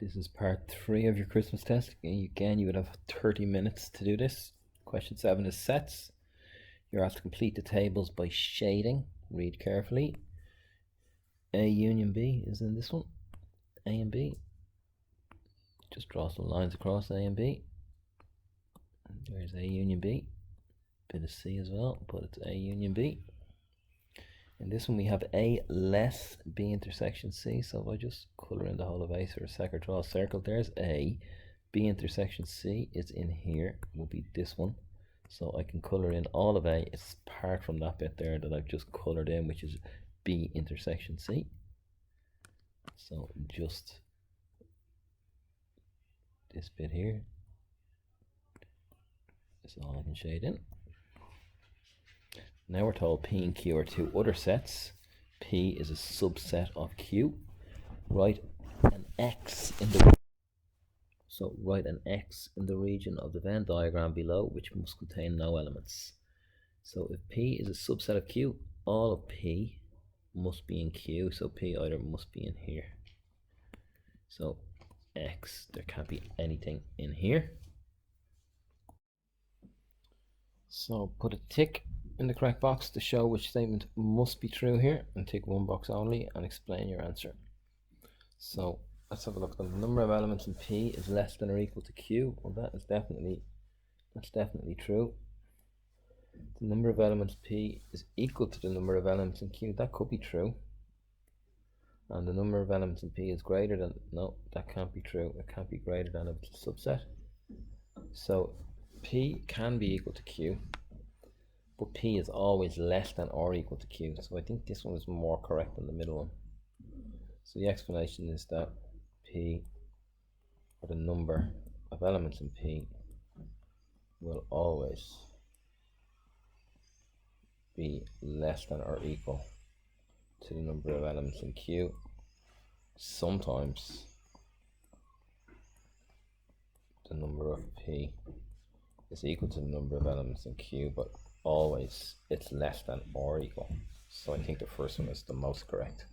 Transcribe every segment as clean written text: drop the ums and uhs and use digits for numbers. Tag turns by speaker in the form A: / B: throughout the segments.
A: This is part 3 of your Christmas test. Again, you would have 30 minutes to do this. Question 7 is sets. You're asked to complete the tables by shading. Read carefully. A union B is in this one. A and B. Just draw some lines across A and B. There's A union B. Bit of C as well, but it's A union B. In this one we have A less B intersection C, so if I just colour in the whole of A or a sec or draw a circle, there's A. B intersection C is in here, will be this one. So I can colour in all of A, it's apart from that bit there that I've just coloured in, which is B intersection C. So just this bit here is all I can shade in. Now we're told P and Q are two other sets. P is a subset of Q. Write an X in the region of the Venn diagram below, which must contain no elements. So if P is a subset of Q, all of P must be in Q, so P either must be in here. So X, there can't be anything in here. So put a tick in the correct box to show which statement must be true here, and tick one box only and explain your answer. So let's have a look. The number of elements in P is less than or equal to Q. Well, that's definitely true. The number of elements P is equal to the number of elements in Q. That could be true. And the number of elements in P is greater than, no, that can't be true. It can't be greater than if it's a subset. So P can be equal to Q, but P is always less than or equal to Q. So I think this one is more correct than the middle one. So the explanation is that P, or the number of elements in P, will always be less than or equal to the number of elements in Q. Sometimes the number of P is equal to the number of elements in Q, but always it's less than or equal. So I think the first one is the most correct.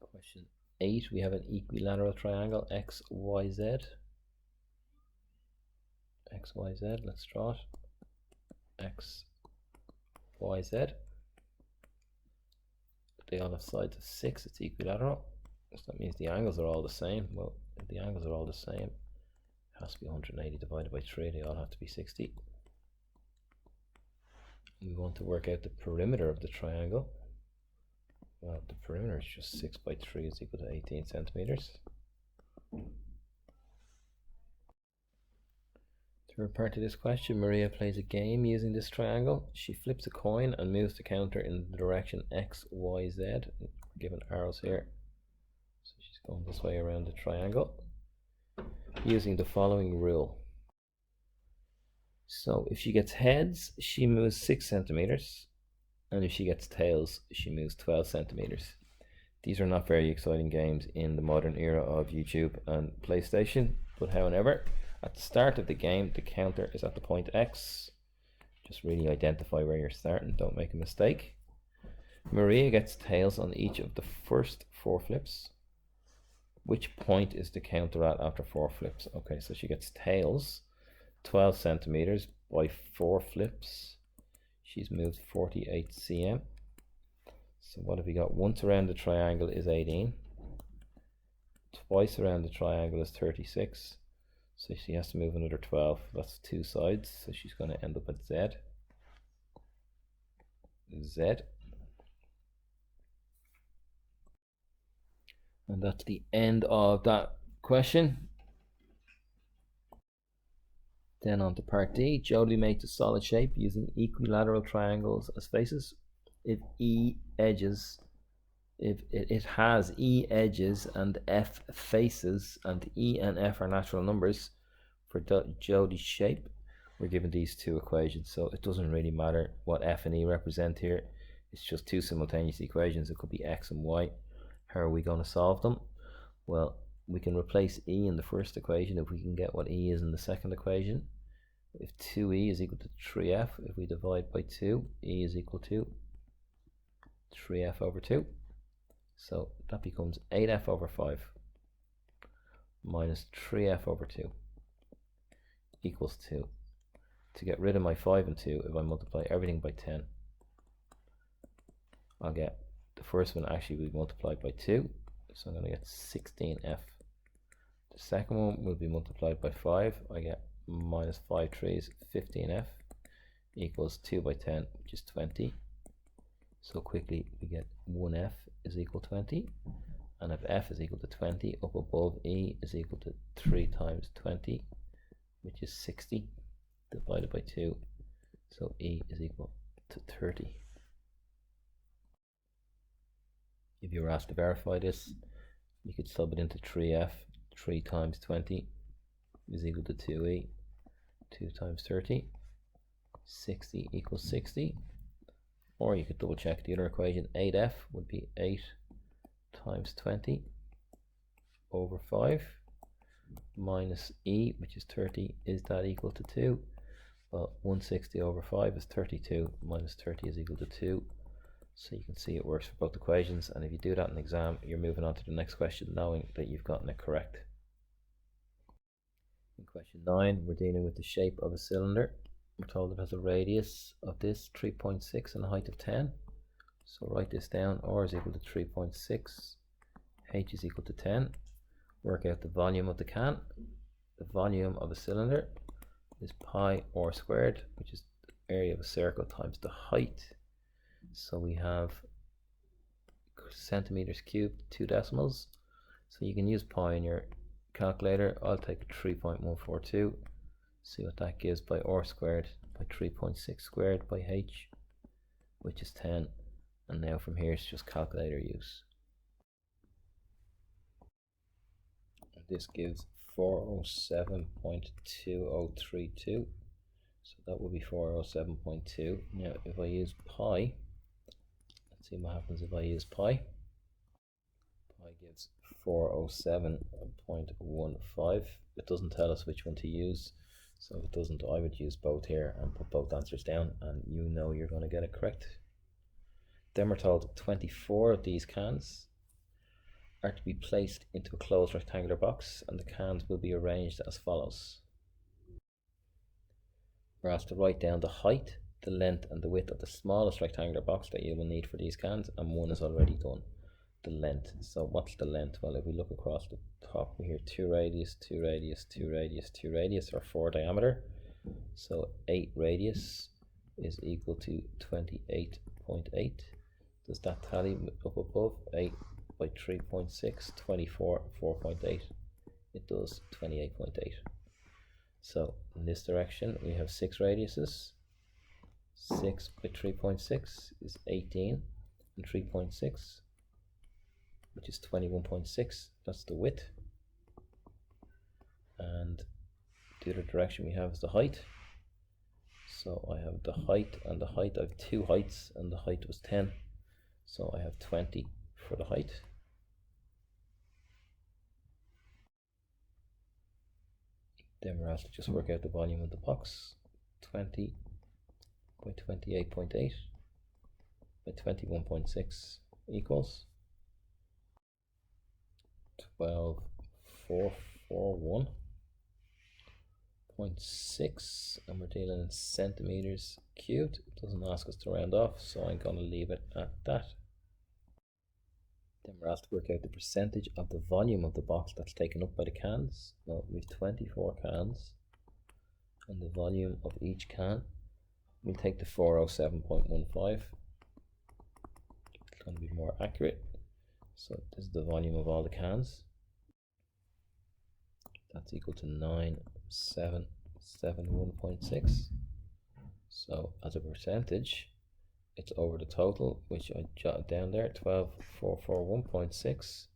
A: Question 8, we have an equilateral triangle X, Y, Z. X, Y, Z, let's draw it. X, Y, Z. They all have sides of 6, it's equilateral. So that means the angles are all the same. Well, if the angles are all the same, it has to be 180 divided by 3, they all have to be 60. We want to work out the perimeter of the triangle. Well, the perimeter is just 6 by 3 is equal to 18 centimeters. Third part of this question, Maria plays a game using this triangle. She flips a coin and moves the counter in the direction X, Y, Z, given arrows here. So she's going this way around the triangle using the following rule. So if she gets heads, she moves 6 centimeters, and if she gets tails, she moves 12 centimeters. These are not very exciting games in the modern era of YouTube and PlayStation, but however, at the start of the game, the counter is at the point X. Just really identify where you're starting, don't make a mistake. Maria gets tails on each of the first 4 flips. Which point is the counter at after 4 flips? Okay, so she gets tails, 12 centimeters by 4 flips. She's moved 48 cm. So what have we got? Once around the triangle is 18. Twice around the triangle is 36. So she has to move another 12. That's 2 sides. So she's going to end up at Z. Z. And that's the end of that question. Then on to part D. Jody makes a solid shape using equilateral triangles as faces. If it has E edges and F faces, and E and F are natural numbers for Jody's shape, we're given these 2 equations. So it doesn't really matter what F and E represent here. It's just 2 simultaneous equations. It could be X and Y. How are we going to solve them? Well, we can replace E in the first equation if we can get what E is in the second equation. If 2E is equal to 3F, if we divide by 2, E is equal to 3F over 2. So that becomes 8F over 5. minus 3f over 2 equals 2. To get rid of my 5 and 2, if I multiply everything by 10, I'll get the first one actually will be multiplied by 2, so I'm going to get 16f. The second one will be multiplied by 5. I get minus 5 3s, 15f equals 2 by 10, which is 20. So quickly we get 1f is equal to 20, and if f is equal to 20, up above e is equal to 3 times 20, which is 60 divided by 2, so e is equal to 30. If you were asked to verify this, you could sub it into 3f. 3 times 20 is equal to 2e. 2 times 30, 60 equals 60. Or you could double check the other equation. 8f would be 8 times 20 over 5 minus e, which is 30. Is that equal to 2? Well, 160 over 5 is 32, minus 30 is equal to 2. So you can see it works for both equations, and if you do that in the exam, you're moving on to the next question knowing that you've gotten it correct. In question 9, we're dealing with the shape of a cylinder. We're told it has a radius of this 3.6 and a height of 10. So write this down. R is equal to 3.6, h is equal to 10. Work out the volume of the can. The volume of a cylinder is pi r squared, which is the area of a circle, times the height. So we have centimeters cubed, 2 decimals. So you can use pi in your calculator. I'll take 3.142. See what that gives by r squared by 3.6 squared by h, which is 10. And now from here it's just calculator use. And this gives 407.2032. So that will be 407.2. Now if I use pi, let's see what happens if I use pi. Pi gives 407.15. It doesn't tell us which one to use, so if it doesn't, I would use both here and put both answers down, and you know you're going to get it correct. Then we're told 24 of these cans are to be placed into a closed rectangular box, and the cans will be arranged as follows. We're asked to write down the height, the length and the width of the smallest rectangular box that you will need for these cans, and one is already done. The length. So what's the length? Well, if we look across the top, we hear 2 radius, 2 radius, 2 radius, 2 radius, or 4 diameter. So 8 radius is equal to 28.8. Does that tally up above? 8 by 3.6, 24, 4.8. It does, 28.8. So in this direction we have 6 radiuses. 6 by 3.6 is 18, and 3.6, which is 21.6. That's the width. And the other direction we have is the height. So I have the height and the height. I have 2 heights, and the height was 10. So I have 20 for the height. Then we're asked to just work out the volume of the box. 20 by 28.8 by 21.6 equals 12,441.6, and we're dealing in centimeters cubed. It doesn't ask us to round off, so I'm going to leave it at that. Then we're asked to work out the percentage of the volume of the box that's taken up by the cans. Well, we have 24 cans, and the volume of each can, we'll take the 407.15. It's going to be more accurate. So this is the volume of all the cans. That's equal to 9771.6. So as a percentage, it's over the total, which I jotted down there. 12,441.6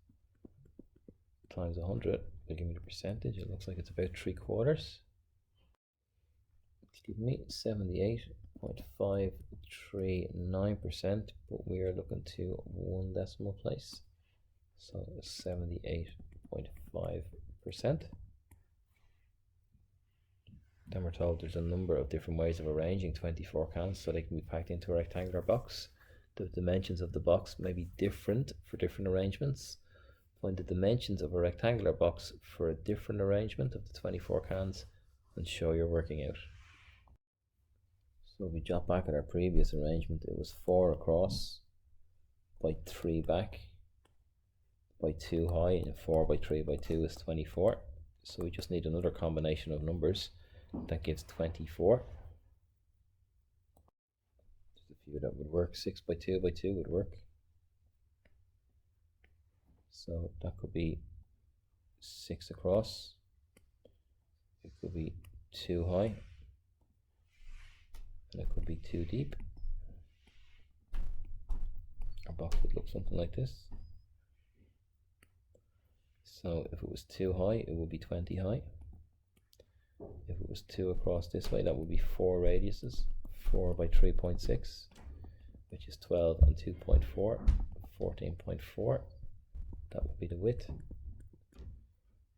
A: times 100 will give me the percentage. It looks like it's about 3/4. Excuse me, 78.539%, but we are looking to 1 decimal place, so 78.5%. Then we're told there's a number of different ways of arranging 24 cans so they can be packed into a rectangular box. The dimensions of the box may be different for different arrangements, Find the dimensions of a rectangular box for a different arrangement of the 24 cans and show your working out. So if we jot back at our previous arrangement, it was 4 across by 3 back by 2 high, and 4 by 3 by 2 is 24. So we just need another combination of numbers that gives 24. Just a few that would work. 6 by 2 by 2 would work. So that could be 6 across. It could be 2 high. And it could be 2 deep. Our box would look something like this. So if it was 2 high, it would be 20 high. If it was 2 across this way, that would be 4 radiuses. 4 by 3.6, which is 12, and 2.4, 14.4. That would be the width.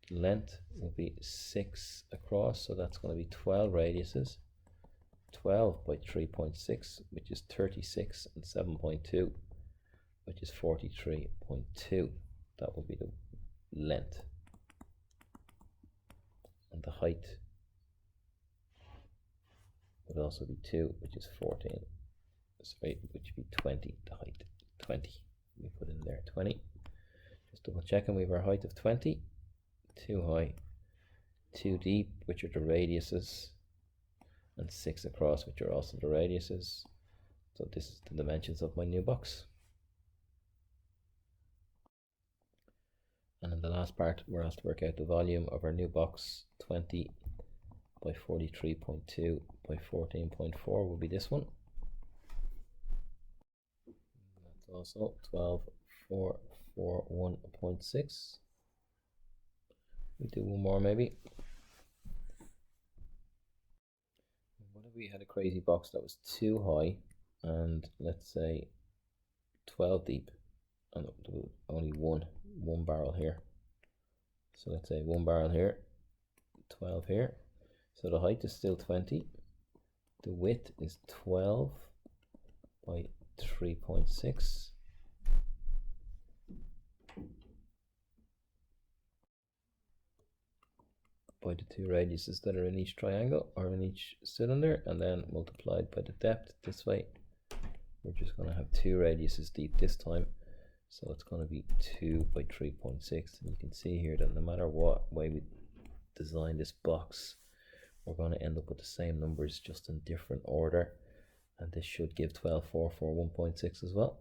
A: Length will be 6 across, so that's going to be 12 radiuses. 12 by 3.6, which is 36, and 7.2, which is 43.2. That will be the length. And the height would also be 2, which is 14. Sorry, which would be 20. The height 20. We put in there 20. Just double checking, we have our height of 20. 2 high, 2 deep, which are the radiuses, and 6 across, which are also the radiuses. So this is the dimensions of my new box. And in the last part, we're asked to work out the volume of our new box. 20 by 43.2 by 14.4 will be this one. That's also 12,441.6. We do one more maybe. What if we had a crazy box that was 2 high and let's say 12 deep, and only one barrel here? So let's say 1 barrel here, 12 here. So the height is still 20. The width is 12 by 3.6. by the 2 radiuses that are in each triangle or in each cylinder, and then multiplied by the depth this way. We're just going to have 2 radiuses deep this time, so it's going to be 2 by 3.6. And you can see here that no matter what way we design this box, we're going to end up with the same numbers, just in different order, and this should give 12,441.6 as well.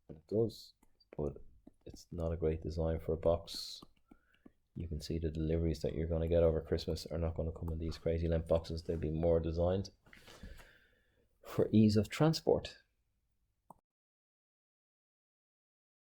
A: It does, but it's not a great design for a box. You can see the deliveries that you're going to get over Christmas are not going to come in these crazy length boxes. They'll be more designed for ease of transport.